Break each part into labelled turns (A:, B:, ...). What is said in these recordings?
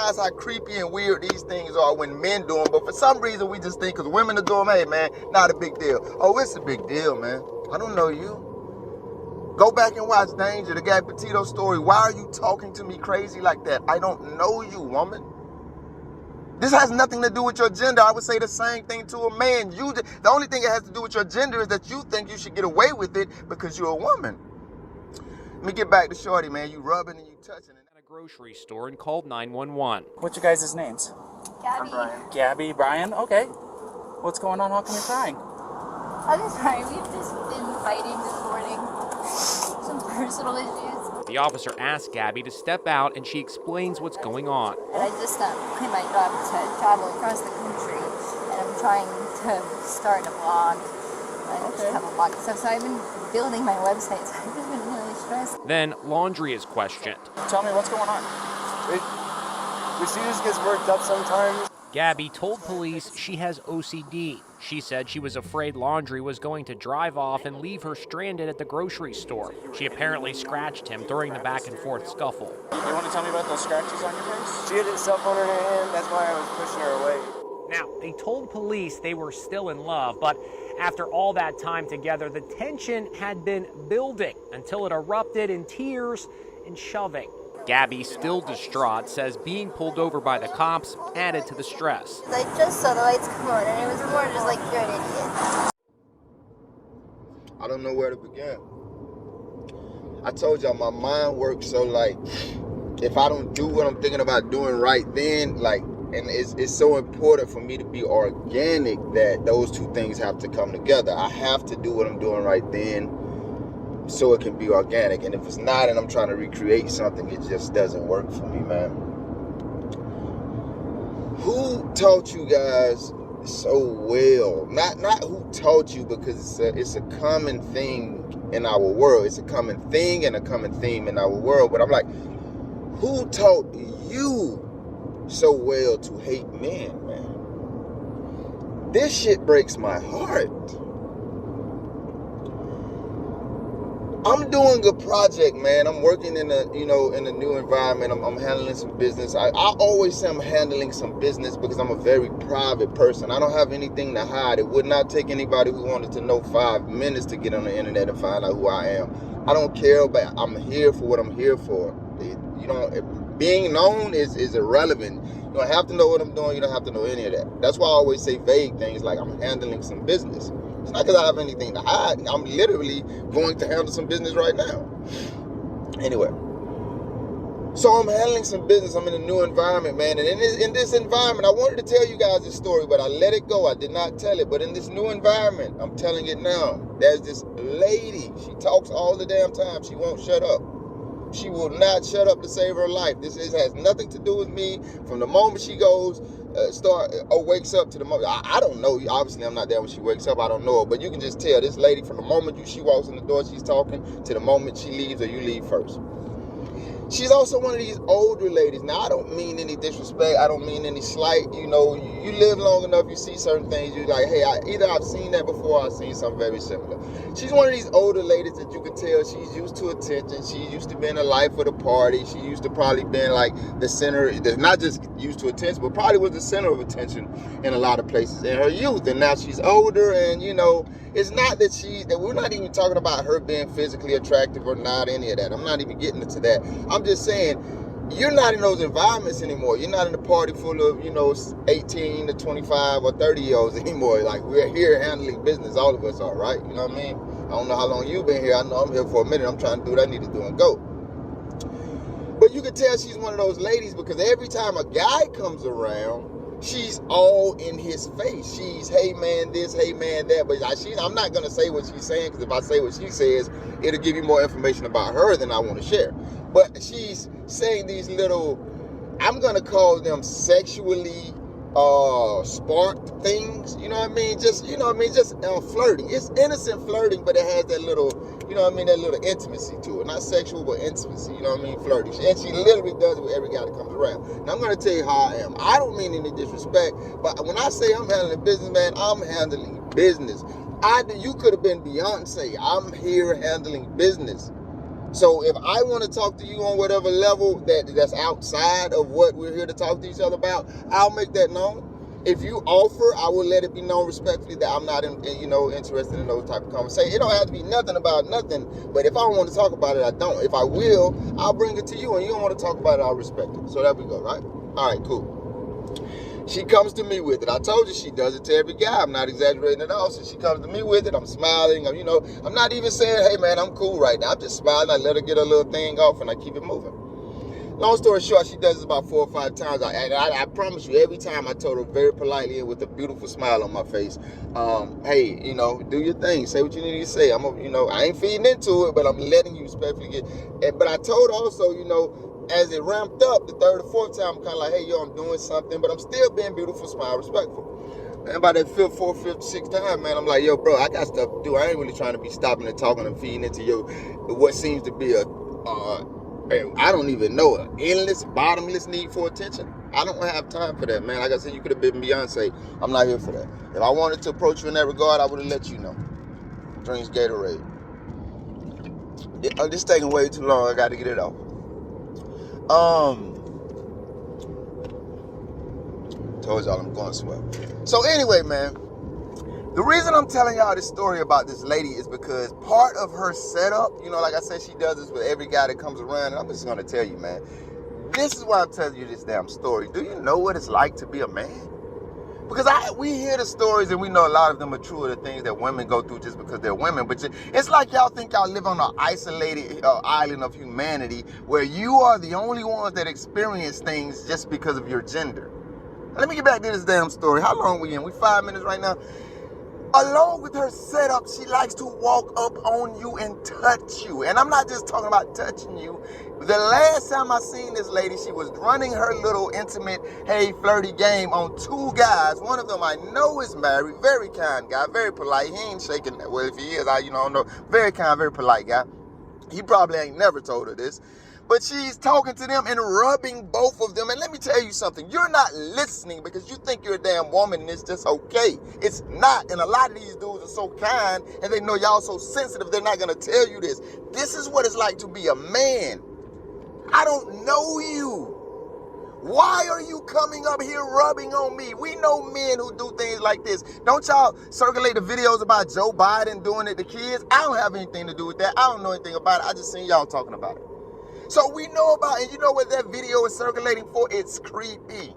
A: realize how creepy and weird these things are when men do them, but for some reason we just think because women are doing them, hey man, not a big deal. Oh, it's a big deal, man. I don't know you. Go back and watch Danger, the Gabby Petito story. Why are you talking to me crazy like that? I don't know you, woman. This has nothing to do with your gender. I would say the same thing to a man. The only thing it has to do with your gender is that you think you should get away with it because you're a woman. Let me get back to Shorty, man. You rubbing and you touching.
B: At a grocery store and called 911.
C: What's your guys' names?
D: Gabby.
C: Gabby Brian? Okay. What's going on? How come you're crying?
D: I'm just sorry. We've just been fighting this morning. Some personal issues.
B: The officer asked Gabby to step out and she explains what's going on.
D: And I just quit my job to travel across the country, and I'm trying to start a blog. I just have a blog and stuff, so I've been building my website, so I've just been really stressed.
B: Then laundry is questioned.
C: Tell me what's going on.
E: She just gets worked up sometimes.
B: Gabby told police she has OCD. She said she was afraid laundry was going to drive off and leave her stranded at the grocery store. She apparently scratched him during the back and forth scuffle.
C: You want to tell me about those scratches on your face?
E: She had a cell phone in her hand. That's why I was pushing her away.
B: Now, they told police they were still in love, but after all that time together, the tension had been building until it erupted in tears and shoving. Gabby, still distraught, says being pulled over by the cops added to the stress.
D: I just saw the lights come on, and it was more just like, you're an idiot.
A: I don't know where to begin. I told y'all my mind works so like, if I don't do what I'm thinking about doing right then, like, and it's so important for me to be organic that those two things have to come together. I have to do what I'm doing right then so it can be organic. And if it's not and I'm trying to recreate something, it just doesn't work for me, man. Who taught you guys so well? Not who taught you, because it's a common thing in our world. It's a common thing and a common theme in our world. But I'm like, who taught you so well to hate men, man? This shit breaks my heart. I'm doing a project, man. I'm working in a new environment. I'm handling some business. I always say I'm handling some business because I'm a very private person. I don't have anything to hide. It would not take anybody who wanted to know 5 minutes to get on the internet and find out who I am. I don't care, but I'm here for what I'm here for. Being known is irrelevant. You don't have to know what I'm doing. You don't have to know any of that. That's why I always say vague things like I'm handling some business. It's not because I have anything to hide. I'm literally going to handle some business right now. Anyway, so I'm handling some business. I'm in a new environment, man. And in this environment, I wanted to tell you guys this story, but I let it go. I did not tell it. But in this new environment, I'm telling it now. There's this lady. She talks all the damn time. She won't shut up. She will not shut up to save her life. This has nothing to do with me. From the moment she goes, wakes up to the moment. I don't know. Obviously, I'm not there when she wakes up. I don't know her. But you can just tell this lady from the moment she walks in the door, she's talking, to the moment she leaves or you leave first. She's also one of these older ladies. Now, I don't mean any disrespect. I don't mean any slight. You know, you live long enough, you see certain things. You're like, hey, either I've seen that before or I've seen something very similar. She's one of these older ladies that you can tell she's used to attention. She used to be in the life of the party. She used to probably been like the center, not just used to attention, but probably was the center of attention in a lot of places in her youth. And now she's older, and it's not that we're not even talking about her being physically attractive or not, any of that. I'm not even getting into that. I'm just saying, you're not in those environments anymore. You're not in a party full of, 18 to 25 or 30-year-olds anymore. Like, we're here handling business. All of us are, right? You know what I mean? I don't know how long you've been here. I know I'm here for a minute. I'm trying to do what I need to do and go. But you can tell she's one of those ladies because every time a guy comes around, she's all in his face. She's, hey man this, hey man that. But I'm not going to say what she's saying, because if I say what she says, it'll give you more information about her than I want to share. But she's saying these little, I'm going to call them sexually sparked things. You know what I mean? Just flirting. It's innocent flirting, but it has that little, that little intimacy to it. Not sexual, but intimacy, flirting. And she literally does it with every guy that comes around. Now, I'm going to tell you how I am. I don't mean any disrespect, but when I say I'm handling business, man, I'm handling business. You could have been Beyonce. I'm here handling business. So if I want to talk to you on whatever level that's outside of what we're here to talk to each other about, I'll make that known. If you offer, I will let it be known respectfully that I'm not, interested in those type of conversations. It don't have to be nothing about nothing, but if I don't want to talk about it, I don't. If I will, I'll bring it to you, and you don't want to talk about it, I'll respect it. So there we go, right? All right, cool. She comes to me with it. I told you she does it to every guy. I'm not exaggerating at all. So she comes to me with it. I'm smiling. I'm not even saying, hey, man, I'm cool right now. I'm just smiling. I let her get her little thing off, and I keep it moving. Long story short, she does this about 4 or 5 times. I promise you, every time I told her very politely and with a beautiful smile on my face, hey, do your thing. Say what you need to say. I ain't feeding into it, but I'm letting you respectfully get. But I told her also, as it ramped up, the 3rd or 4th time, I'm kind of like, hey, yo, I'm doing something, but I'm still being beautiful, smile, respectful. And by that 5th, 4th, 5th, 6th time, man, I'm like, yo, bro, I got stuff to do. I ain't really trying to be stopping and talking and feeding into what seems to be I don't even know, an endless, bottomless need for attention. I don't have time for that, man. Like I said, you could have been Beyonce. I'm not here for that. If I wanted to approach you in that regard, I would have let you know. Drinks Gatorade. This taking way too long. I got to get it off. Told y'all I'm going somewhere. So anyway, man, the reason I'm telling y'all this story about this lady is because part of her setup, like I said, she does this with every guy that comes around, and I'm just going to tell you, man, this is why I'm telling you this damn story. Do you know what it's like to be a man? Because we hear the stories, and we know a lot of them are true of the things that women go through just because they're women. But it's like y'all think y'all live on an isolated island of humanity where you are the only ones that experience things just because of your gender. Let me get back to this damn story. How long we in? We 5 minutes right now? Along with her setup, she likes to walk up on you and touch you. And I'm not just talking about touching you. The last time I seen this lady, she was running her little intimate, hey, flirty game on 2 guys. One of them I know is married, very kind guy, very polite. He ain't shaking that. Well, if he is, I don't know. Very kind, very polite guy. He probably ain't never told her this. But she's talking to them and rubbing both of them. And let me tell you something. You're not listening because you think you're a damn woman and it's just okay. It's not. And a lot of these dudes are so kind and they know y'all so sensitive, they're not going to tell you this. This is what it's like to be a man. I don't know you. Why are you coming up here rubbing on me? We know men who do things like this. Don't y'all circulate the videos about Joe Biden doing it to kids? I don't have anything to do with that. I don't know anything about it. I just seen y'all talking about it. So we know about it, and you know what that video is circulating for? It's creepy.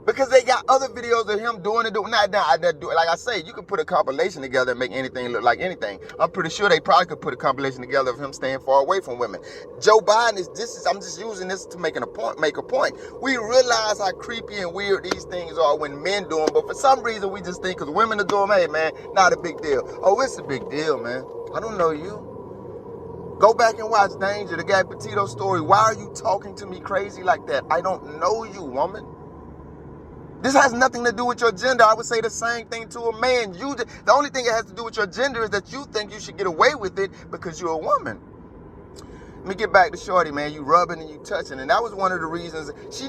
A: Because they got other videos of him doing it. Like I say, you can put a compilation together and make anything look like anything. I'm pretty sure they probably could put a compilation together of him staying far away from women. Joe Biden I'm just using this to make a point. We realize how creepy and weird these things are when men do them, but for some reason we just think because women are doing them, hey man, not a big deal. Oh, it's a big deal, man. I don't know you. Go back and watch Danger, the Gabby Petito story. Why are you talking to me crazy like that? I don't know you, woman. This has nothing to do with your gender. I would say the same thing to a man. The only thing it has to do with your gender is that you think you should get away with it because you're a woman. Let me get back to Shorty, man. You rubbing and you touching. And that was one of the reasons. She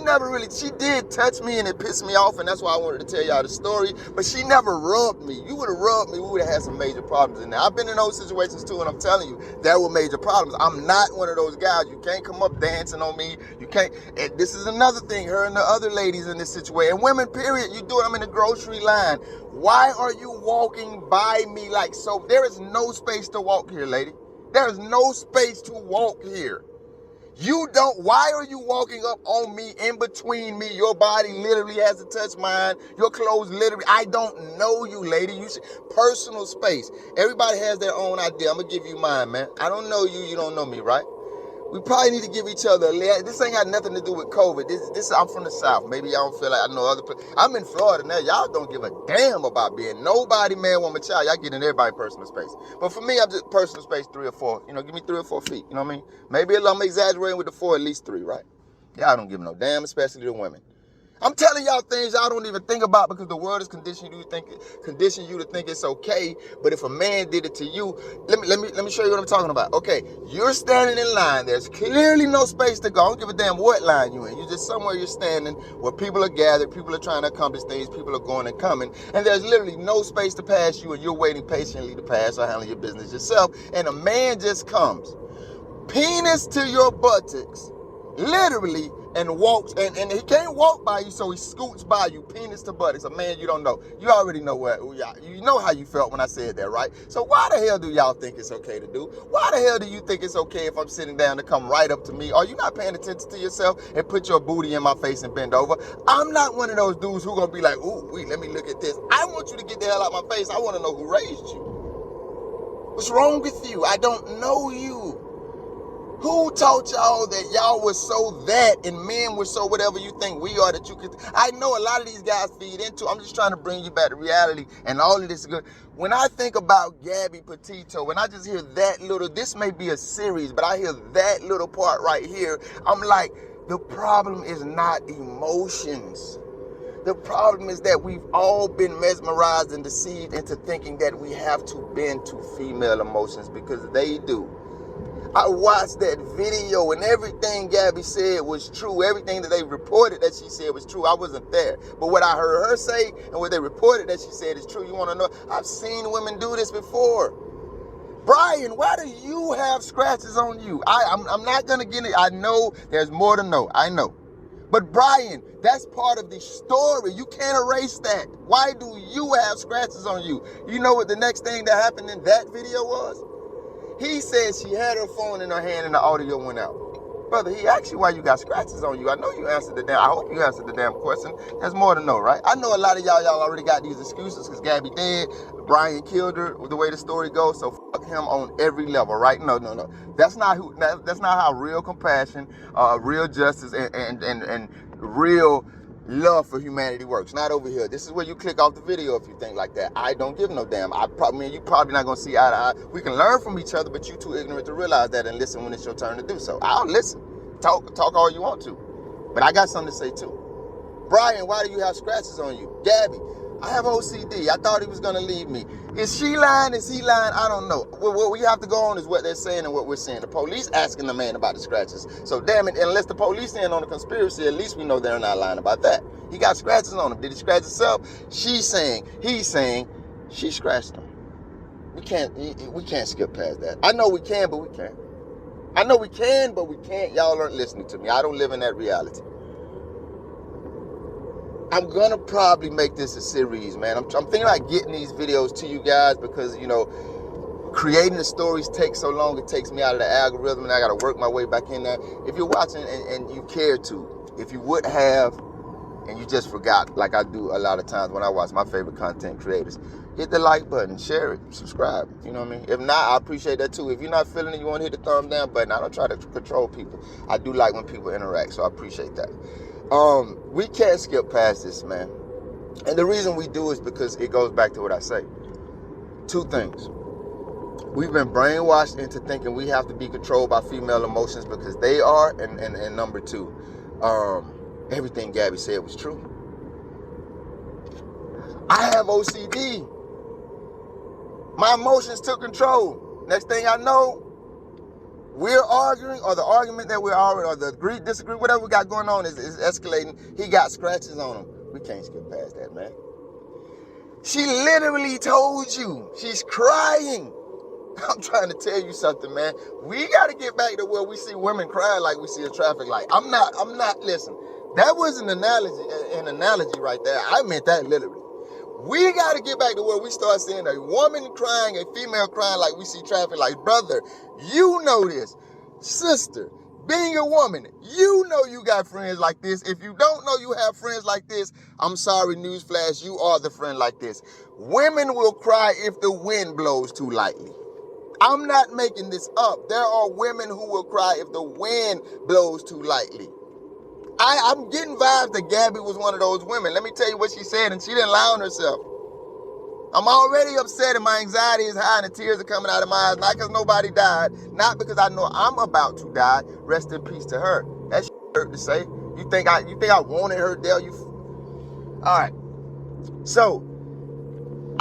A: did touch me and it pissed me off. And that's why I wanted to tell y'all the story. But she never rubbed me. You would have rubbed me, we would have had some major problems in there. I've been in those situations too, and I'm telling you, there were major problems. I'm not one of those guys. You can't come up dancing on me. You can't. And this is another thing, her and the other ladies in this situation. And women, period, you do it. I'm in the grocery line. Why are you walking by me like so? There is no space to walk here, lady. There's no space to walk here. Why are you walking up on me, in between me? Your body literally has to touch mine. Your clothes literally, I don't know you, lady. Personal space. Everybody has their own idea. I'm going to give you mine, man. I don't know you. You don't know me, right? We probably need to give each other this ain't got nothing to do with COVID. This I'm from the South. Maybe y'all don't feel like I know other places. I'm in Florida now. Y'all don't give a damn about being nobody, man, woman, child. Y'all get in everybody's personal space. But for me, I'm just personal space 3 or 4. Give me 3 or 4 feet. You know what I mean? Maybe I'm exaggerating with the 4, at least 3, right? Y'all don't give no damn, especially the women. I'm telling y'all things y'all don't even think about because the world is conditioning you to think it's okay. But if a man did it to you, let me show you what I'm talking about. Okay, you're standing in line. There's clearly no space to go. I don't give a damn what line you're in. You're just somewhere you're standing where people are gathered, people are trying to accomplish things, people are going and coming, and there's literally no space to pass you, and you're waiting patiently to pass or handle your business yourself. And a man just comes. penis to your buttocks, literally, and walks, and he can't walk by you, so he scoots by you, penis to buttocks. A man you don't know. You already know you know how you felt when I said that, right? So why the hell do y'all think it's okay to do? Why the hell do you think it's okay if I'm sitting down to come right up to me? Are you not paying attention to yourself and put your booty in my face and bend over? I'm not one of those dudes who gonna be like, ooh, wait, let me look at this. I want you to get the hell out of my face. I want to know who raised you. What's wrong with you? I don't know you. Who taught y'all that y'all were so that and men were so whatever you think we are that you could? I know a lot of these guys feed into. I'm just trying to bring you back to reality, and all of this is good. When I think about Gabby Petito, when I just hear that little, this may be a series, but I hear that little part right here, I'm like, the problem is not emotions. The problem is that we've all been mesmerized and deceived into thinking that we have to bend to female emotions, because they do. I watched that video and everything Gabby said was true. Everything that they reported that she said was true. I wasn't there. But what I heard her say and what they reported that she said is true. You want to know? I've seen women do this before. Brian, why do you have scratches on you? I'm not going to get it. I know there's more to know. I know. But Brian, that's part of the story. You can't erase that. Why do you have scratches on you? You know what the next thing that happened in that video was? He said she had her phone in her hand and the audio went out. Brother, he asked you why you got scratches on you. I know you answered the damn, I hope you answered the damn question. There's more to know, right? I know a lot of y'all already got these excuses because Gabby dead, Brian killed her, the way the story goes, so fuck him on every level, right? No. That's not how real compassion, real justice, and real love for humanity works. Not over here. This is where you click off the video if you think like that. I don't give no damn. You probably not gonna see eye to eye. We can learn from each other, but you too ignorant to realize that and listen when it's your turn to do so. I'll listen. Talk all you want to. But I got something to say too. Brian, why do you have scratches on you? Gabby, I have OCD. I thought he was gonna leave me. Is she lying? Is he lying? I don't know. What we have to go on is what they're saying and what we're saying. The police asking the man about the scratches. So damn it, unless the police saying on the conspiracy, at least we know they're not lying about that. He got scratches on him. Did he scratch himself? He's saying, she scratched him. We can't skip past that. I know we can, but we can't. I know we can, but we can't. Y'all aren't listening to me. I don't live in that reality. I'm gonna probably make this a series, man. I'm thinking about getting these videos to you guys because, you know, creating the stories takes so long. It takes me out of the algorithm and I gotta work my way back in there. If you're watching and you care to, if you would have and you just forgot, like I do a lot of times when I watch my favorite content creators, hit the like button, share it, subscribe. You know what I mean? If not, I appreciate that too. If you're not feeling it, you want to hit the thumbs down button. I don't try to control people. I do like when people interact, so I appreciate that. We can't skip past this, man. And the reason we do is because it goes back to what I say. Two things. We've been brainwashed into thinking we have to be controlled by female emotions because they are. And number two, everything Gabby said was true. I have OCD. My emotions took control. Next thing I know, we're arguing, or the argument that we're arguing, or the agree, disagree, whatever we got going on is escalating. He got scratches on him. We can't skip past that, man. She literally told you. She's crying. I'm trying to tell you something, man. We got to get back to where we see women crying like we see a traffic light. I'm not, listen, that was an analogy right there. I meant that literally. We got to get back to where we start seeing a woman crying, a female crying like we see traffic lights. Brother, you know this. Sister, being a woman, you know you got friends like this. If you don't know you have friends like this, I'm sorry, newsflash, you are the friend like this. Women will cry if the wind blows too lightly. I'm not making this up. There are women who will cry if the wind blows too lightly. I'm getting vibes that Gabby was one of those women. Let me tell you what she said, and she didn't lie on herself. I'm already upset and my anxiety is high and the tears are coming out of my eyes, not because nobody died, not because I know I'm about to die. Rest in peace to her. That's hurt to say. You think I wanted her dead? All right. So,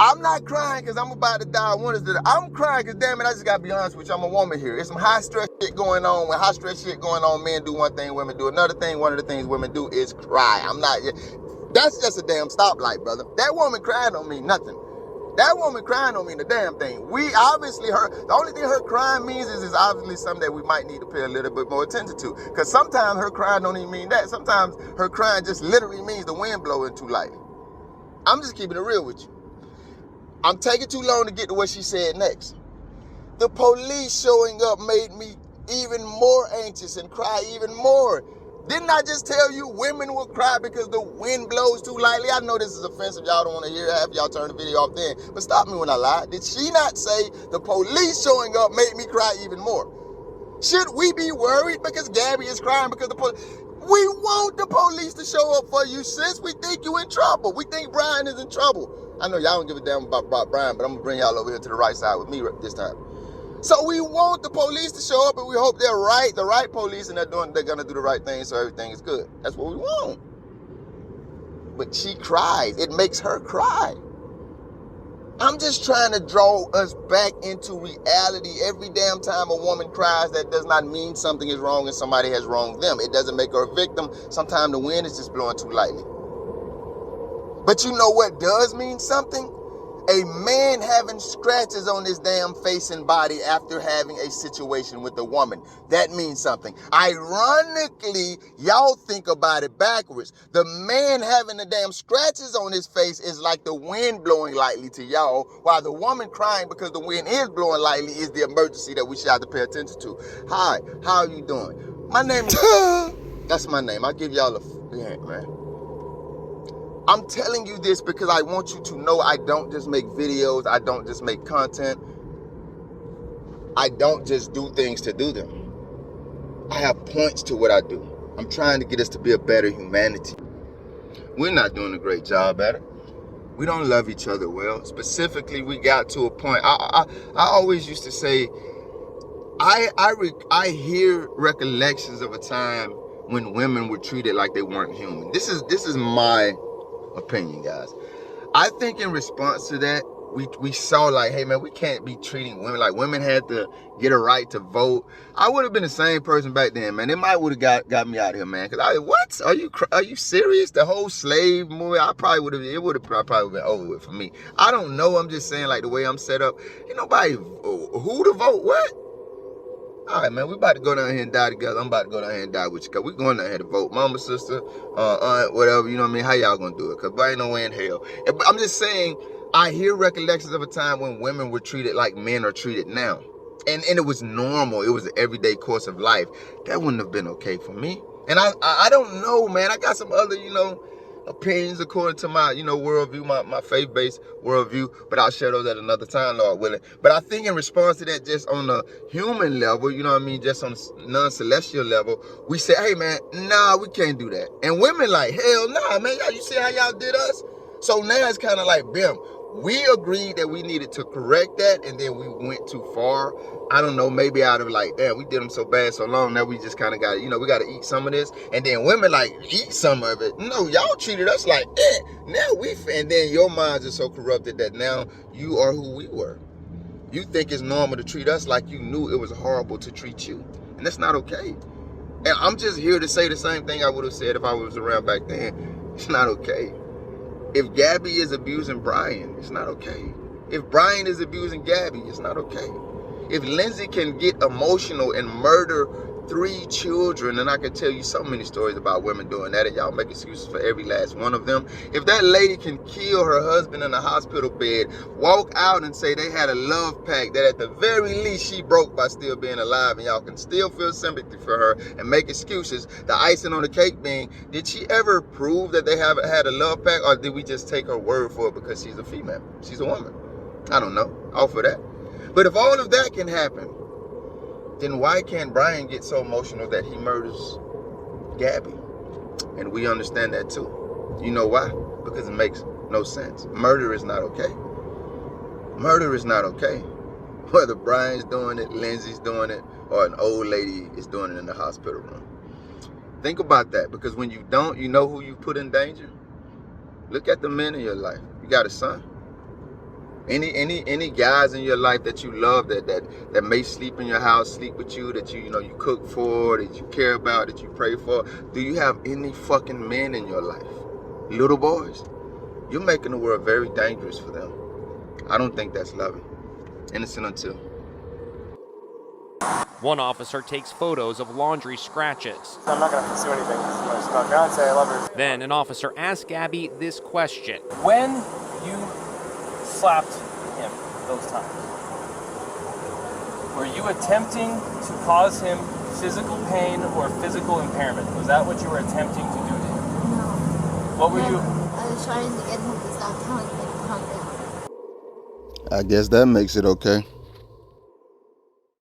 A: I'm not crying because I'm about to die. I'm crying because, damn it, I just got to be honest with you. I'm a woman here. There's some high stress shit going on. When high stress shit going on, men do one thing, women do another thing. One of the things women do is cry. That's just a damn stoplight, brother. That woman cried don't mean nothing. That woman crying don't mean a damn thing. We obviously, the only thing her crying means is obviously something that we might need to pay a little bit more attention to. Because sometimes her crying don't even mean that. Sometimes her crying just literally means the wind blowing too lightly. I'm just keeping it real with you. I'm taking too long to get to what she said next. The police showing up made me even more anxious and cry even more. Didn't I just tell you women will cry because the wind blows too lightly? I know this is offensive. Y'all don't want to hear it. Half y'all turn the video off then. But stop me when I lie. Did she not say the police showing up made me cry even more? Should we be worried because Gabby is crying because the police? We want the police to show up for you, sis. We think you in trouble. We think Brian is in trouble. I know y'all don't give a damn about Brian, but I'm going to bring y'all over here to the right side with me this time. So we want the police to show up, and we hope they're right, the right police, and they're going to do the right thing so everything is good. That's what we want. But she cries. It makes her cry. I'm just trying to draw us back into reality. Every damn time a woman cries, that does not mean something is wrong and somebody has wronged them. It doesn't make her a victim. Sometimes the wind is just blowing too lightly. But you know what does mean something? A man having scratches on his damn face and body after having a situation with a woman. That means something. Ironically, y'all think about it backwards. The man having the damn scratches on his face is like the wind blowing lightly to y'all, while the woman crying because the wind is blowing lightly is the emergency that we should have to pay attention to. Hi, how are you doing? My name is... That's my name. I'll give y'all a hint, man. I'm telling you this because I want you to know I don't just make videos. I don't just make content. I don't just do things to do them. I have points to what I do. I'm trying to get us to be a better humanity. We're not doing a great job at it. We don't love each other well. Specifically, we got to a point. I always used to say, I hear recollections of a time when women were treated like they weren't human. This is my opinion, guys. I think in response to that, we saw like, hey man, we can't be treating women like women had to get a right to vote. I would have been the same person back then, man. It might would have got me out of here, man. Cause what? Are you serious? The whole slave movie, it would have probably been over with for me. I don't know. I'm just saying, like, the way I'm set up, ain't nobody who to vote what. All right, man, we about to go down here and die together. I'm about to go down here and die with you, because we going down here to vote. Mama, sister, aunt, whatever, you know what I mean? How y'all gonna do it? Because there ain't no way in hell. I'm just saying, I hear recollections of a time when women were treated like men are treated now. And it was normal. It was an everyday course of life. That wouldn't have been okay for me. And I don't know, man. I got some other, opinions according to my, worldview, my faith-based worldview, but I'll share those at another time, Lord willing. But I think in response to that, just on a human level, just on a non-celestial level, we say, hey man, nah, we can't do that. And women like, hell nah, man, you see how y'all did us? So now it's kind of like, bam, we agreed that we needed to correct that, and then we went too far. I don't know, maybe out of like, damn, we did them so bad so long, now we just kind of got, we got to eat some of this. And then women like, eat some of it. No, y'all treated us like, now and then your minds are so corrupted that now you are who we were. You think it's normal to treat us like you knew it was horrible to treat you. And that's not okay. And I'm just here to say the same thing I would have said if I was around back then. It's not okay. If Gabby is abusing Brian, it's not okay. If Brian is abusing Gabby, it's not okay. If Lindsay can get emotional and murder 3 children, and I can tell you so many stories about women doing that, and y'all make excuses for every last one of them. If that lady can kill her husband in a hospital bed, walk out and say they had a love pact that at the very least she broke by still being alive, and y'all can still feel sympathy for her and make excuses, the icing on the cake being, did she ever prove that they haven't had a love pact, or did we just take her word for it because she's a female? She's a woman. I don't know. All for that. But if all of that can happen, then why can't Brian get so emotional that he murders Gabby? And we understand that too. You know why? Because it makes no sense. Murder is not okay. Murder is not okay. Whether Brian's doing it, Lindsay's doing it, or an old lady is doing it in the hospital room. Think about that, because when you don't, you know who you put in danger? Look at the men in your life. You got a son? Any guys in your life that you love, that may sleep in your house, sleep with you, that you cook for, that you care about, that you pray for? Do you have any fucking men in your life? Little boys? You're making the world very dangerous for them. I don't think that's loving. Innocent until.
B: One officer takes photos of laundry scratches.
E: I'm not going to pursue anything. I just tell God, say I love her.
B: Then an officer asks Gabby this question.
C: When you slapped him those times, were you attempting to cause him physical pain or physical impairment? Was that what you were attempting to do to him?
D: No.
C: What were you?
D: I was trying to get him to stop telling me to calm down.
A: I guess that makes it okay.